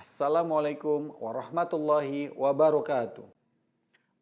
Assalamualaikum warahmatullahi wabarakatuh.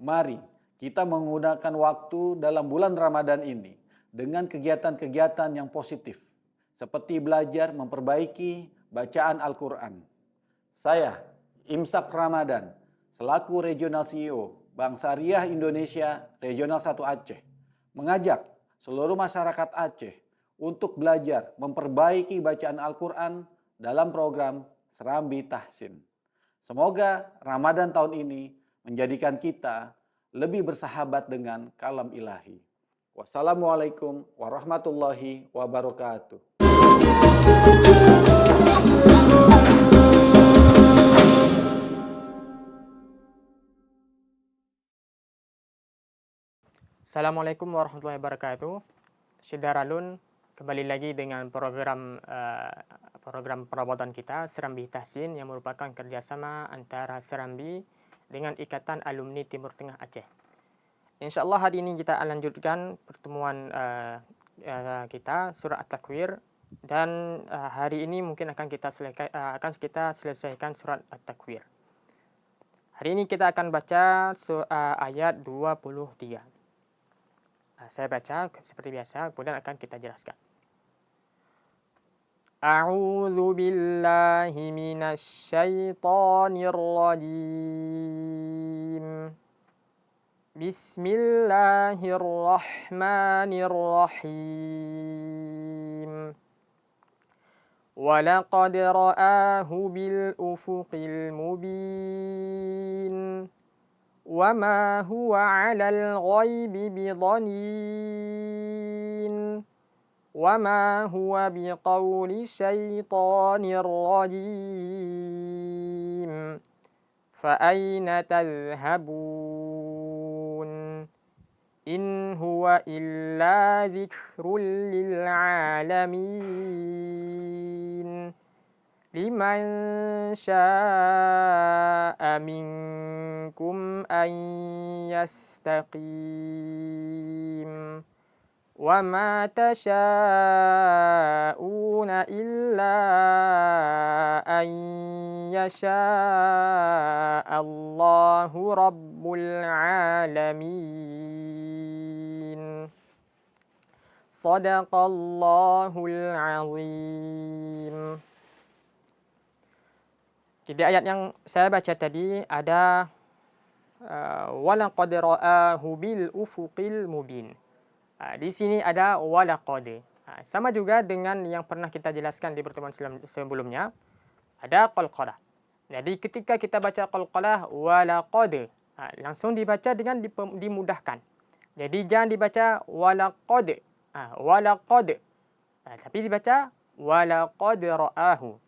Mari kita menggunakan waktu dalam bulan Ramadan ini dengan kegiatan-kegiatan yang positif, seperti belajar memperbaiki bacaan Al-Quran. Saya, Imsak Ramadan, selaku Regional CEO Bank Syariah Indonesia Regional 1 Aceh, mengajak seluruh masyarakat Aceh untuk belajar memperbaiki bacaan Al-Quran dalam program Serambi Tahsin. Semoga Ramadan tahun ini menjadikan kita lebih bersahabat dengan kalam ilahi. Wassalamualaikum warahmatullahi wabarakatuh. Assalamualaikum warahmatullahi wabarakatuh. Syederalun, kembali lagi dengan program perawatan kita Serambi Tahsin yang merupakan kerjasama antara Serambi dengan Ikatan Alumni Timur Tengah Aceh. InsyaAllah hari ini kita akan lanjutkan pertemuan kita Surah At-Takwir, dan hari ini mungkin akan kita selesaikan Surat At-Takwir. Hari ini kita akan baca ayat 23. Saya baca seperti biasa, kemudian akan kita jelaskan. A'udzu billahi minasy syaithanir rajim. Bismillahirrahmanirrahim. Walaqad ra'ahu bil ufuqil mubin. وَمَا هُوَ عَلَى الْغَيْبِ بِضَنِينٍ وَمَا هُوَ بِقَوْلِ شَيْطَانٍ رَجِيمٍ فَأَيْنَ تَذْهَبُونَ إِنْ هُوَ إِلَّا ذِكْرٌ لِلْعَالَمِينَ لِمَنْ شَاءَ مِنْكُمْ أَنْ يَسْتَقِيمَ وَمَا تَشَاءُونَ إِلَّا أَنْ يَشَاءَ اللَّهُ رَبُّ الْعَالَمِينَ. صدق الله العظيم. Di ayat yang saya baca tadi ada walaqad ra'ahu bil ufuqil mubin. Di sini ada walaqad. Sama juga dengan yang pernah kita jelaskan di pertemuan sebelumnya, ada qalqalah. Jadi ketika kita baca qalqalah walaqad, langsung dibaca dengan dimudahkan. Jadi jangan dibaca walaqad. Walaqad. Tapi dibaca walaqad ra'ahu.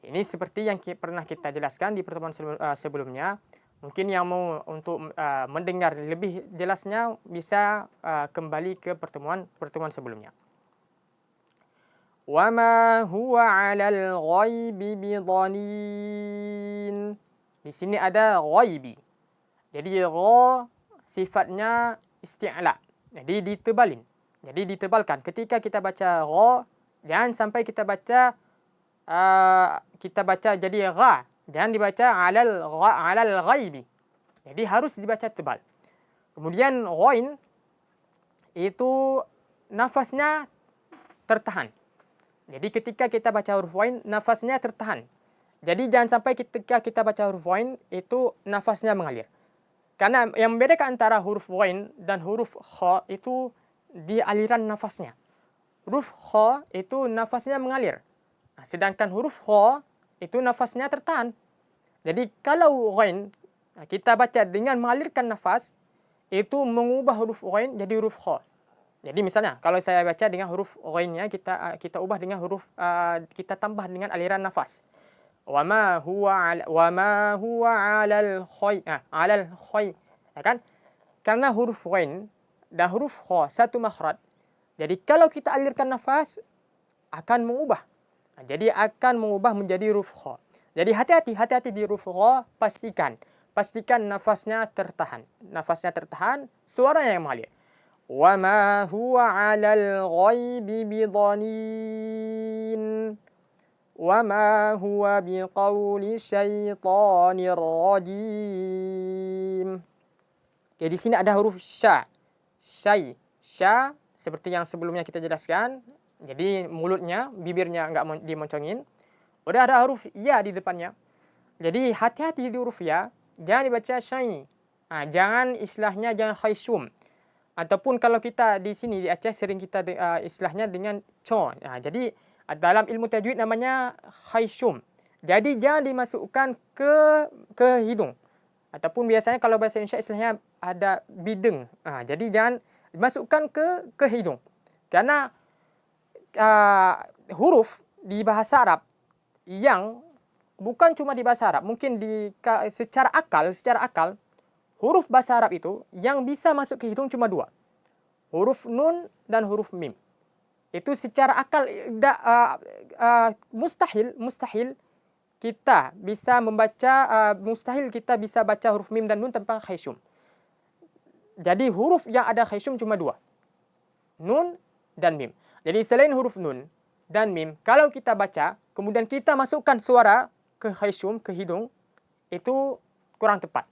Ini seperti yang pernah kita jelaskan di pertemuan sebelumnya. Mungkin yang mau untuk mendengar lebih jelasnya bisa kembali ke pertemuan sebelumnya. وَمَا هُوَ عَلَى الْغَيْبِ بِضَنِينٍ. Di sini ada ghaibi. Jadi gha sifatnya isti'la. Jadi ditebalin. Jadi ditebalkan. Ketika kita baca gha, jangan sampai kita baca jadi gha, jangan dibaca alal ghaibi. Jadi harus dibaca tebal. Kemudian ghain itu nafasnya tertahan. Jadi ketika kita baca huruf ghain, nafasnya tertahan. Jadi jangan sampai ketika kita baca huruf ghain itu nafasnya mengalir. Karena yang membedakan antara huruf ghain dan huruf kha itu di aliran nafasnya. Huruf kha itu nafasnya mengalir. Sedangkan huruf kha itu nafasnya tertahan. Jadi kalau ghain kita baca dengan mengalirkan nafas, itu mengubah huruf ghain jadi huruf kha. Jadi misalnya kalau saya baca dengan huruf ghainnya kita ubah dengan huruf kita tambah dengan aliran nafas. Wama huwa 'alal khay. Ya kan? Karena huruf ghain dan huruf kha satu makhraj. Jadi kalau kita alirkan nafas akan mengubah. Jadi akan mengubah menjadi huruf kha. Jadi hati-hati di huruf kha, pastikan nafasnya tertahan. Nafasnya tertahan, suaranya yang mengalir. Wa ma huwa 'alal ghaibi bidhanin. وَمَا هُوَ بِقَوْلِ شَيْطَانِ الرَّجِيمِ. Okay, di sini ada huruf sya. Syai. Sya seperti yang sebelumnya kita jelaskan. Jadi mulutnya, bibirnya enggak dimoncongin. Udah ada huruf ya di depannya. Jadi hati-hati di huruf ya. Jangan dibaca syai. Jangan istilahnya jangan khayshum. Ataupun kalau kita di sini di Aceh sering kita istilahnya dengan co. Jadi dalam ilmu tajwid namanya khayshum. Jadi jangan dimasukkan ke hidung. Ataupun biasanya kalau bahasa Indonesia istilahnya ada bideng. Jadi jangan dimasukkan ke hidung. Karena huruf di bahasa Arab yang bukan cuma di bahasa Arab, mungkin secara akal, huruf bahasa Arab itu yang bisa masuk ke hidung cuma dua. Huruf nun dan huruf mim. Itu secara akal mustahil kita bisa baca huruf mim dan nun tanpa khayshum. Jadi huruf yang ada khayshum cuma dua. Nun dan mim. Jadi selain huruf nun dan mim, kalau kita baca, kemudian kita masukkan suara ke khayshum, ke hidung, itu kurang tepat.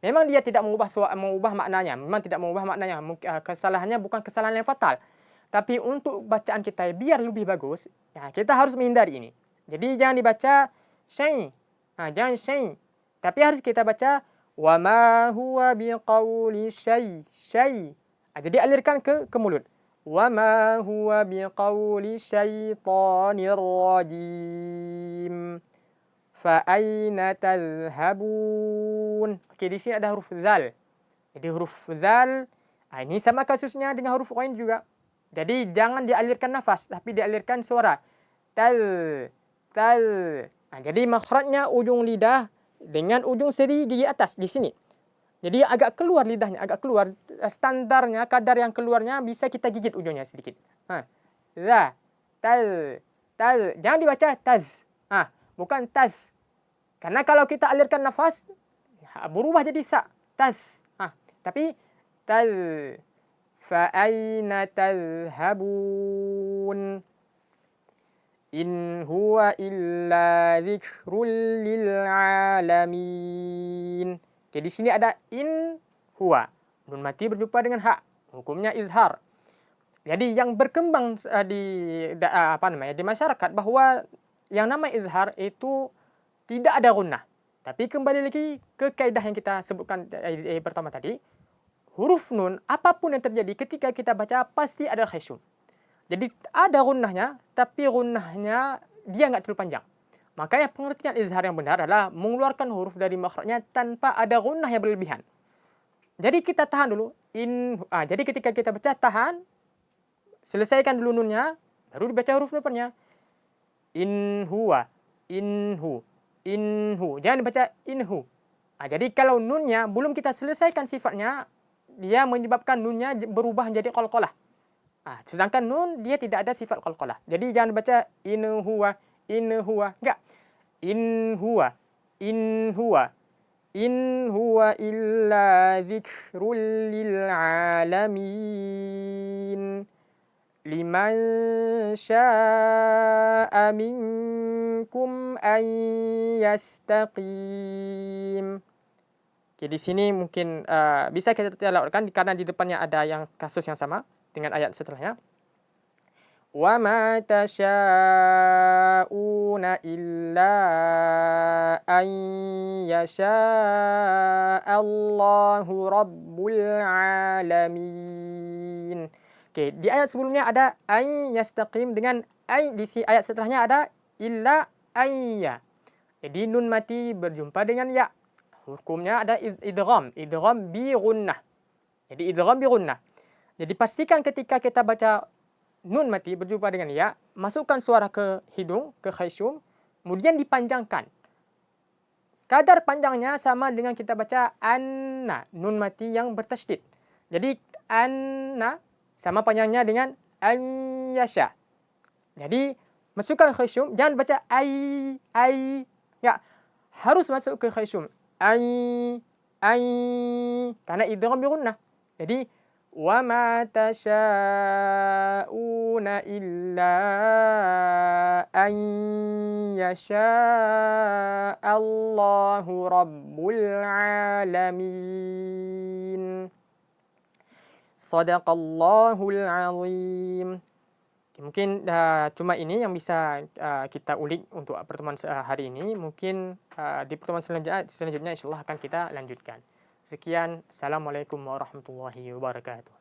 Memang dia tidak mengubah maknanya. Memang tidak mengubah maknanya. Kesalahannya bukan kesalahan yang fatal. Tapi untuk bacaan kita biar lebih bagus, kita harus menghindari ini. Jadi jangan dibaca syai. Jangan syai. Tapi harus kita baca wa ma huwa biqauli syai. Jadi alirkan ke mulut. Wa ma huwa biqauli syaitanir rajim. Fa aina tadhhabun. Okey, di sini ada huruf zal. Jadi huruf zal ini sama kasusnya dengan huruf ghain juga. Jadi jangan dialirkan nafas tapi dialirkan suara. Tal. Jadi makhrajnya ujung lidah dengan ujung seri gigi atas di sini. Jadi agak keluar lidahnya, agak keluar. Standarnya, kadar yang keluarnya bisa kita gigit ujungnya sedikit. Za, tal. Jangan dibaca taz. Bukan taz. Karena kalau kita alirkan nafas, berubah jadi sa. Taz. Tapi tal. Fa aina tadhhabun. In huwa illa dzikrul lil alamin. Oke, di sini ada in huwa. Nun mati berjumpa dengan ha. Hukumnya izhar. Jadi yang berkembang di masyarakat bahwa yang namanya izhar itu tidak ada gunnah. Tapi kembali lagi ke kaidah yang kita sebutkan pertama tadi. Huruf nun apapun yang terjadi ketika kita baca pasti ada khayshum. Jadi ada gunnahnya, tapi gunnahnya dia enggak terlalu panjang. Makanya pengertian izhar yang benar adalah mengeluarkan huruf dari makhrajnya tanpa ada gunnah yang berlebihan. Jadi kita tahan dulu. Jadi ketika kita baca tahan, selesaikan dulu nunnya, baru dibaca huruf depannya. In huwa, inhu. Jangan dibaca inhu. Jadi kalau nunnya belum kita selesaikan sifatnya, dia menyebabkan nunnya berubah menjadi qalqalah. Sedangkan nun dia tidak ada sifat qalqalah. Jadi jangan baca in huwa. Enggak. In huwa illa dzikrul lil alamin. Liman syaa'a minkum an yastaqim. Oke, di sini mungkin bisa kita tilawatkan karena di depannya ada yang kasus yang sama dengan ayat setelahnya. Wa ma tasyauna illa an yasha'allahu rabbul alamin. Oke, di ayat sebelumnya ada ay yastaqim dengan ay, di ayat setelahnya ada illa ayya. Jadi nun mati berjumpa dengan ya. Hukumnya ada idgham bi gunnah. Jadi idgham bi gunnah. Jadi pastikan ketika kita baca nun mati berjumpa dengan ya, masukkan suara ke hidung, ke khayshum, kemudian dipanjangkan. Kadar panjangnya sama dengan kita baca anna, nun mati yang bertasydid. Jadi anna sama panjangnya dengan ayyasha. Jadi masukkan khayshum, jangan baca ay. Ya, harus masuk ke khayshum. Ay. Karena idgham bi gunnah. Jadi وَمَا تَشَاءُونَ إِلَّا أَن يَشَاءَ اللَّهُ رَبُّ الْعَالَمِينَ. Sadaqallahul azim. Mungkin cuma ini yang bisa kita ulik untuk pertemuan hari ini. Mungkin di pertemuan selanjutnya insyaallah akan kita lanjutkan. Sekian, assalamualaikum warahmatullahi wabarakatuh.